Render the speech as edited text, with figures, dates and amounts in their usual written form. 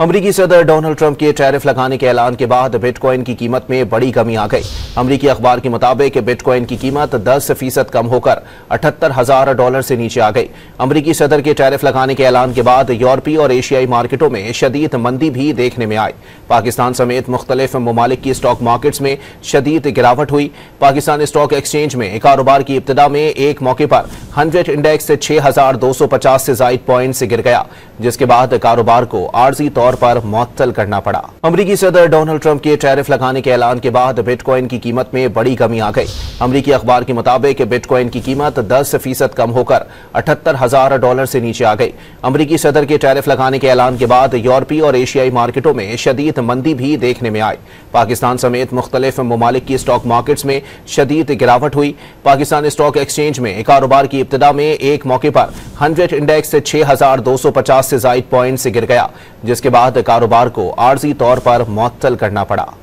अमरीकी सदर Donald Trump के टैरिफ लगाने के ऐलान के बाद बिटकॉइन की कीमत में बड़ी कमी आ गई। अमरीकी अखबार के मुताबिक बिटकॉइन की कीमत 10% कम होकर $78,000 से नीचे आ गई। अमरीकी सदर के टैरिफ लगाने के ऐलान के बाद यूरोपीय और एशियाई मार्केटों में शदीद मंदी भी देखने में आई। पाकिस्तान समेत मुख्तलिफ ममालिक की स्टॉक मार्केट्स में शदीद गिरावट हुई। पाकिस्तान स्टॉक एक्सचेंज में कारोबार की इब्तिदा में एक मौके पर 100 इंडेक्स 6,250 से जायद पॉइंट से गिर गया, जिसके बाद कारोबार को आर्जी तौर पर मुअत्तल करना पड़ा। अमरीकी सदर डोनाल्ड ट्रंप के टैरिफ लगाने के ऐलान के बाद बिटकॉइन की कीमत में बड़ी कमी आ गई। अमरीकी अखबार के मुताबिक बिटकॉइन की कीमत 10% कम होकर $78,000 से नीचे आ गई। अमरीकी सदर के टैरिफ लगाने के ऐलान के बाद यूरोपीय और एशियाई मार्केटों में शदीद मंदी भी देखने में आई। पाकिस्तान समेत मुख्तलिफ ममालिक की स्टॉक मार्केट्स में शदीद गिरावट हुई। पाकिस्तान स्टॉक एक्सचेंज में कारोबार की इब्तिदा में एक मौके पर 100 इंडेक्स 6,250 से जायद पॉइंट से गिर गया, जिसके बाद कारोबार को आर्जी तौर पर मुअत्तल करना पड़ा।